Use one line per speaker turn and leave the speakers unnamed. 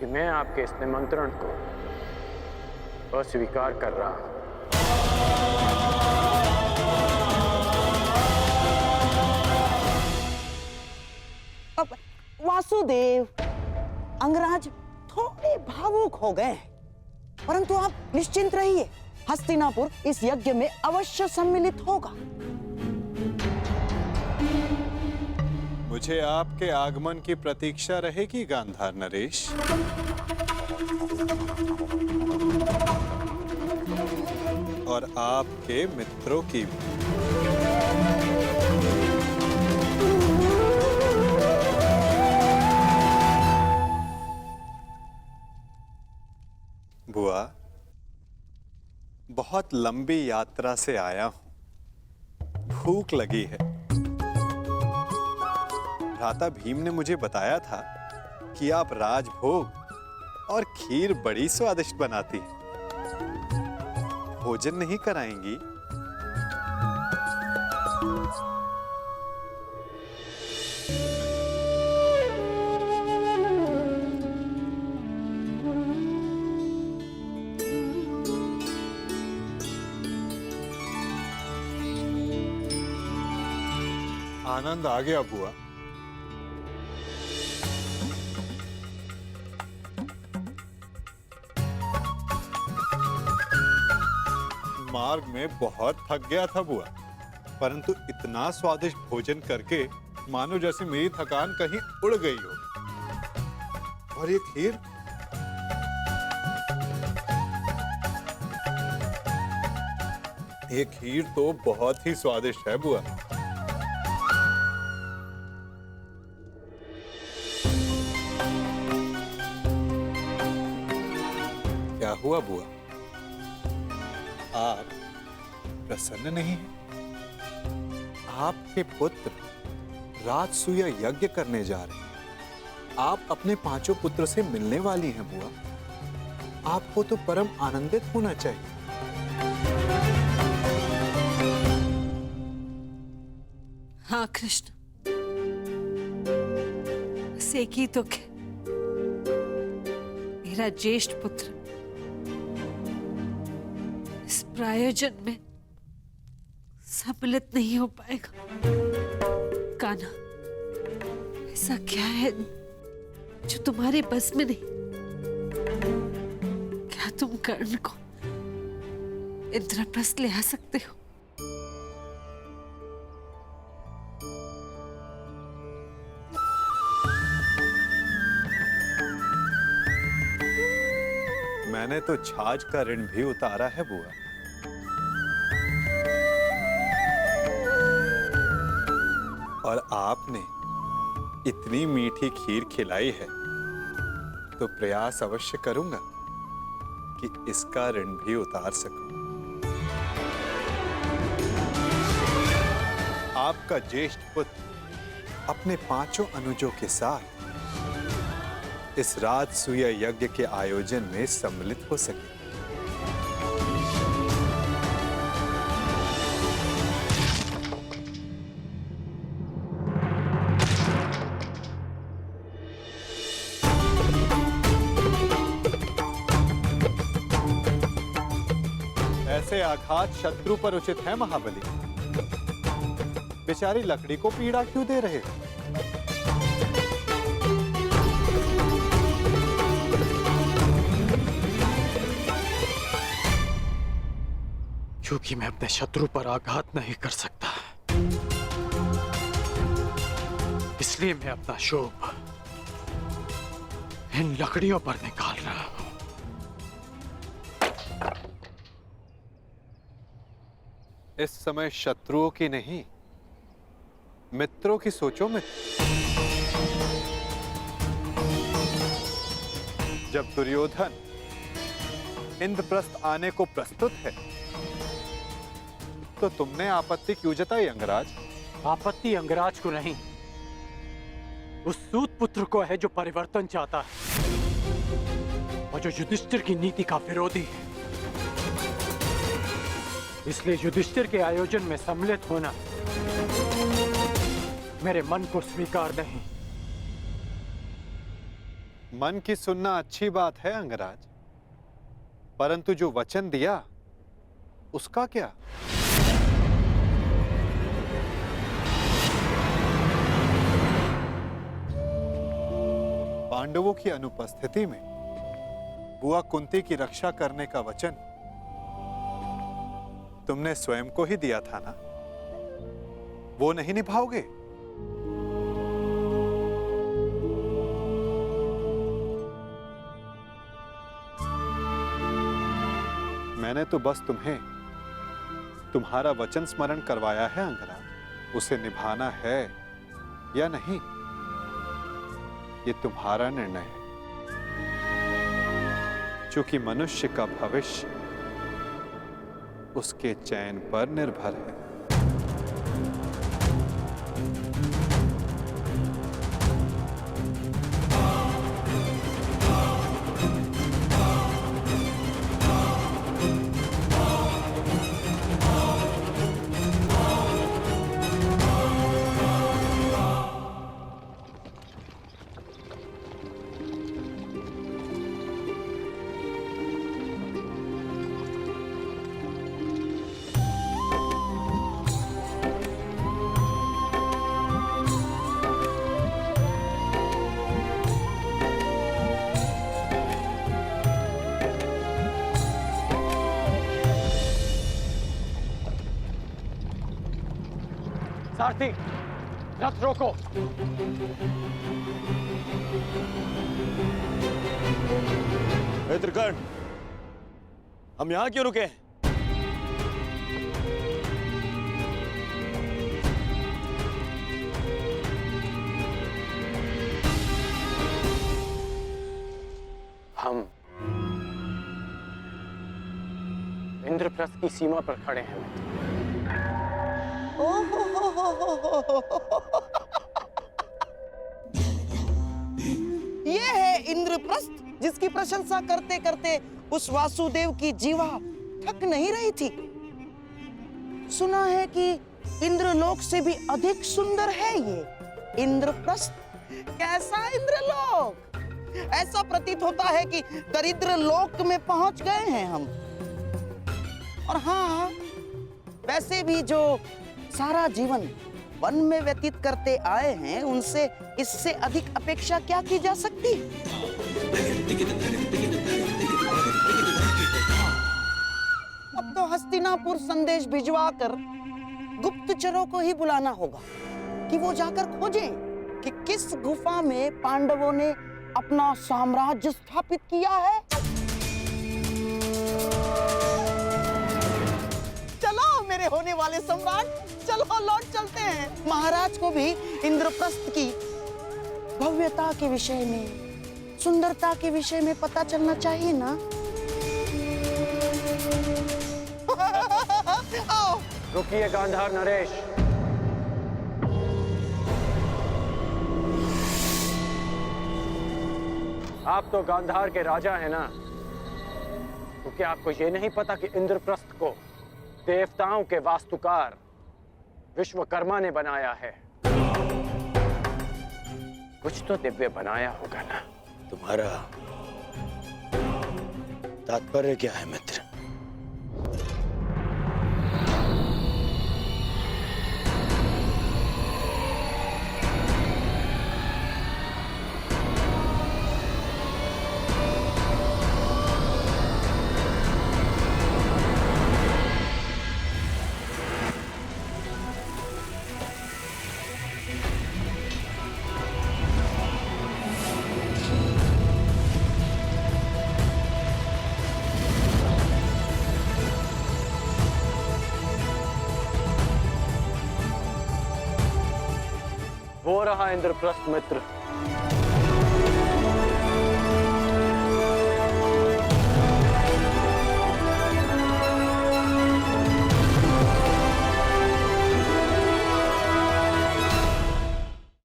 कि मैं आपके इस निमंत्रण को अस्वीकार कर रहा हूं।
अब वासुदेव, अंगराज थोड़े भावुक हो गए, परंतु आप निश्चिंत रहिए, हस्तिनापुर इस यज्ञ में अवश्य सम्मिलित होगा।
मुझे आपके आगमन की प्रतीक्षा रहेगी गांधार नरेश। और आपके मित्रों की भी। बुआ, बहुत लंबी यात्रा से आया हूं, भूख लगी है। भ्राता भीम ने मुझे बताया था कि आप राजभोग और खीर बड़ी स्वादिष्ट बनाती हैं। भोजन नहीं कराएंगी? आनंद आ गया बुआ। मार्ग में बहुत थक गया था बुआ, परंतु इतना स्वादिष्ट भोजन करके मानो जैसे मेरी थकान कहीं उड़ गई हो। और ये खीर, ये खीर तो बहुत ही स्वादिष्ट है बुआ। क्या हुआ बुआ? आप प्रसन्न नहीं हैं? आपके पुत्र राजसूय यज्ञ करने जा रहे हैं। आप अपने पांचों पुत्र से मिलने वाली हैं बुआ। आपको तो परम आनंदित होना चाहिए।
हाँ कृष्ण, बस एक ही दुख है, मेरा ज्येष्ठ पुत्र इस प्रायोजन में सम्मिलित नहीं हो पाएगा। कान्हा, ऐसा क्या है जो तुम्हारे बस में नहीं? क्या तुम कर्ण को इंद्रप्रस्थ ले आ सकते हो?
मैंने तो छाछ का ऋण भी उतारा है बुआ। और आपने इतनी मीठी खीर खिलाई है तो प्रयास अवश्य करूंगा कि इसका ऋण भी उतार सकूं। आपका ज्येष्ठ पुत्र अपने पांचों अनुजों के साथ इस राजसूय यज्ञ के आयोजन में सम्मिलित हो सके। ऐसे आघात शत्रु पर उचित है महाबली। बेचारी लकड़ी को पीड़ा क्यों दे रहे हो?
क्योंकि मैं अपने शत्रु पर आघात नहीं कर सकता, इसलिए मैं अपना शोभ इन लकड़ियों पर निकाल रहा हूं।
इस समय शत्रुओं की नहीं, मित्रों की सोचो में। जब दुर्योधन इंद्रप्रस्थ आने को प्रस्तुत है तो तुमने आपत्ति क्यों जताई अंगराज?
आपत्ति अंगराज को नहीं, उस सूत पुत्र को है जो परिवर्तन चाहता है और जो युधिष्ठिर की नीति का विरोधी है। इसलिए युधिष्ठिर के आयोजन में सम्मिलित होना मेरे मन को स्वीकार नहीं।
मन की सुनना अच्छी बात है अंगराज, परंतु जो वचन दिया उसका क्या? पांडवों की अनुपस्थिति में बुआ कुंती की रक्षा करने का वचन तुमने स्वयं को ही दिया था ना, वो नहीं निभाओगे? मैंने तो बस तुम्हें तुम्हारा वचन स्मरण करवाया है अंगराज, उसे निभाना है या नहीं ये तुम्हारा निर्णय है। क्योंकि मनुष्य का भविष्य उसके चयन पर निर्भर है।
सारथी, रथ रोको।
त्रिकर्ण, हम यहां क्यों रुके?
हम इंद्रप्रस्थ की सीमा पर खड़े हैं।
ये है इंद्रप्रस्थ, जिसकी प्रशंसा करते करते उस वासुदेव की जीवा थक नहीं रही थी। सुना है कि इंद्रलोक से भी अधिक सुंदर है ये इंद्रप्रस्थ। कैसा इंद्रलोक! ऐसा प्रतीत होता है कि दरिद्र लोक में पहुंच गए हैं हम। और हाँ, वैसे भी जो सारा जीवन वन में व्यतीत करते आए हैं, उनसे इससे अधिक अपेक्षा क्या की जा सकती? अब तो हस्तिनापुर संदेश भिजवाकर गुप्तचरों को ही बुलाना होगा कि वो जाकर खोजें कि किस गुफा में पांडवों ने अपना साम्राज्य स्थापित किया है। चलो मेरे होने वाले सम्राट, चलो लौट चलते हैं। महाराज को भी इंद्रप्रस्थ की भव्यता के विषय में, सुंदरता के विषय में पता चलना चाहिए ना। आओ।
रुकिए गांधार नरेश। आप तो गांधार के राजा हैं ना, तो क्या आपको ये नहीं पता कि इंद्रप्रस्थ को देवताओं के वास्तुकार विश्वकर्मा ने बनाया है? कुछ तो दिव्य बनाया होगा ना।
तुम्हारा तात्पर्य क्या है मित्र?
वो रहा इंद्रप्रस्थ मित्र।